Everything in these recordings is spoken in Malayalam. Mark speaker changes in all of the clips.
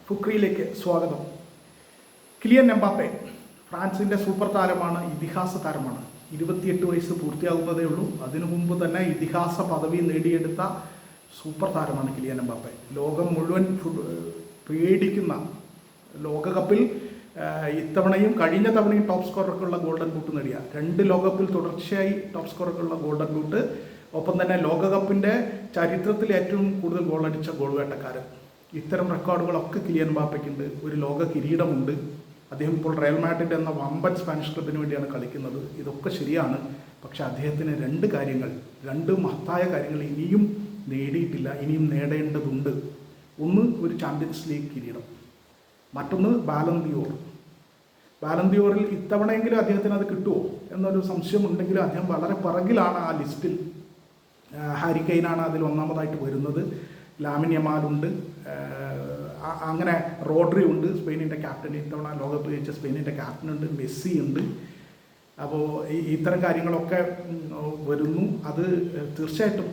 Speaker 1: ഫുക്രിയിലേക്ക് സ്വാഗതം. കിലിയൻ എംബാപ്പെ ഫ്രാൻസിൻ്റെ സൂപ്പർ താരമാണ്, ഇതിഹാസ താരമാണ്. 28 വയസ്സ് പൂർത്തിയാകുന്നതേ ഉള്ളൂ. അതിനു മുമ്പ് തന്നെ ഇതിഹാസ പദവി നേടിയെടുത്ത സൂപ്പർ താരമാണ് കിലിയൻ എംബാപ്പെ. ലോകം മുഴുവൻ പേടിക്കുന്ന ലോകകപ്പിൽ ഇത്തവണയും കഴിഞ്ഞ തവണയും ടോപ്പ് സ്കോറർക്കുള്ള ഗോൾഡൻ ബൂട്ട് നേടിയ 2 ലോകകപ്പിൽ തുടർച്ചയായി ടോപ്പ് സ്കോറർക്കുള്ള ഗോൾഡൻ ബൂട്ട്, ഒപ്പം തന്നെ ലോകകപ്പിൻ്റെ ചരിത്രത്തിൽ ഏറ്റവും കൂടുതൽ ഗോളടിച്ച ഗോൾ വേട്ടക്കാരൻ. ഇത്തരം റെക്കോർഡുകളൊക്കെ കിലിയൻ എംബാപ്പയ്ക്കുണ്ട്. ഒരു ലോക കിരീടമുണ്ട്. അദ്ദേഹം ഇപ്പോൾ റയൽ മാഡ്രിഡ് എന്ന വമ്പൻ സ്പാനിഷ് ക്ലബിന് വേണ്ടിയാണ് കളിക്കുന്നത്. ഇതൊക്കെ ശരിയാണ്. പക്ഷേ അദ്ദേഹത്തിന് 2 മഹത്തായ കാര്യങ്ങൾ ഇനിയും നേടിയിട്ടില്ല, ഇനിയും നേടേണ്ടതുണ്ട്. ഒന്ന്, ഒരു ചാമ്പ്യൻസ് ലീഗ് കിരീടം. മറ്റൊന്ന് ബാലൻ ദിയോർ. ബാലൻ ദിയോറിൽ ഇത്തവണയെങ്കിലും അദ്ദേഹത്തിന് അത് കിട്ടുമോ എന്നൊരു സംശയമുണ്ടെങ്കിലും അദ്ദേഹം വളരെ പിറകിലാണ് ആ ലിസ്റ്റിൽ. ഹാരി കെയ്നാണ് അതിൽ ഒന്നാമതായിട്ട് വരുന്നത്. ലാമിൻ യമാലുണ്ട്, അങ്ങനെ റോഡ്രി ഉണ്ട്, സ്പെയിനിൻ്റെ ക്യാപ്റ്റൻ. ഇത്തവണ ലോകകപ്പ് ജയിച്ച സ്പെയിനിൻ്റെ ക്യാപ്റ്റനുണ്ട്, മെസ്സി ഉണ്ട്. അപ്പോൾ ഇത്തരം കാര്യങ്ങളൊക്കെ വരുന്നു. അത് തീർച്ചയായിട്ടും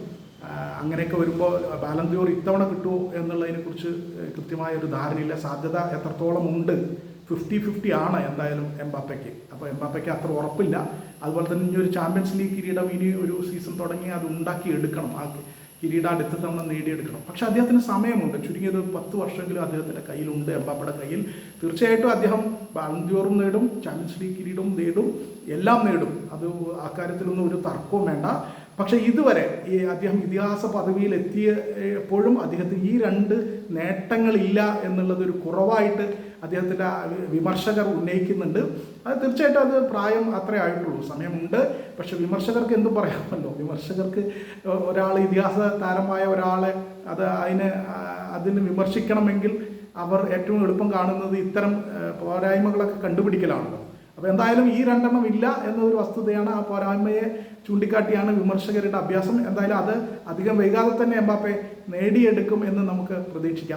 Speaker 1: അങ്ങനെയൊക്കെ വരുമ്പോൾ ബാലൻ ദിയോർ ഇത്തവണ കിട്ടുമോ എന്നുള്ളതിനെക്കുറിച്ച് കൃത്യമായൊരു ധാരണയില്ല. സാധ്യത എത്രത്തോളം ഉണ്ട്, 50-50 ആണ് എന്തായാലും എംബാപ്പയ്ക്ക്. അപ്പോൾ എംബാപ്പയ്ക്ക് അത്ര ഉറപ്പില്ല. അതുപോലെ തന്നെ ഇനി ഒരു ചാമ്പ്യൻസ് ലീഗ് കിരീടം ഇനി ഒരു സീസൺ തുടങ്ങി അത് ഉണ്ടാക്കിയെടുക്കണം. ആ കിരീടം അടുത്ത തവണ നേടിയെടുക്കണം. പക്ഷേ അദ്ദേഹത്തിന് സമയമുണ്ട്. ചുരുങ്ങിയത് 10 വർഷമെങ്കിലും അദ്ദേഹത്തിൻ്റെ കയ്യിലുണ്ട്, എംബാപ്പയുടെ കയ്യിൽ. തീർച്ചയായിട്ടും അദ്ദേഹം ബാലൻ ദിയോറും നേടും, ചാമ്പ്യൻസ് ലീഗ് കിരീടവും നേടും, എല്ലാം നേടും. അത് അക്കാര്യത്തിലൊന്നും ഒരു തർക്കവും വേണ്ട. പക്ഷേ ഇതുവരെ അദ്ദേഹം ഇതിഹാസ പദവിയിൽ എത്തിയപ്പോഴും അദ്ദേഹത്തിന് ഈ 2 നേട്ടങ്ങളില്ല എന്നുള്ളതൊരു കുറവായിട്ട് അദ്ദേഹത്തിൻ്റെ വിമർശകർ ഉന്നയിക്കുന്നുണ്ട്. അത് തീർച്ചയായിട്ടും അത് പ്രായം അത്രേ ആയിട്ടുള്ളൂ, സമയമുണ്ട്. പക്ഷെ വിമർശകർക്ക് എന്തും പറയാമല്ലോ. വിമർശകർക്ക് ഒരാൾ ഇതിഹാസ താരമായ ഒരാളെ അതിന് വിമർശിക്കണമെങ്കിൽ അവർ ഏറ്റവും എളുപ്പം കാണുന്നത് ഇത്തരം പോരായ്മകളൊക്കെ കണ്ടുപിടിക്കലാണല്ലോ. അപ്പോൾ എന്തായാലും ഈ 2 ഇല്ല എന്നൊരു വസ്തുതയാണ്. ആ പോരായ്മയെ ചൂണ്ടിക്കാട്ടിയാണ് വിമർശകരുടെ അഭ്യാസം. എന്തായാലും അത് അധികം വൈകാതെ തന്നെ എംബാപ്പെ നേടിയെടുക്കും എന്ന് നമുക്ക് പ്രതീക്ഷിക്കാം.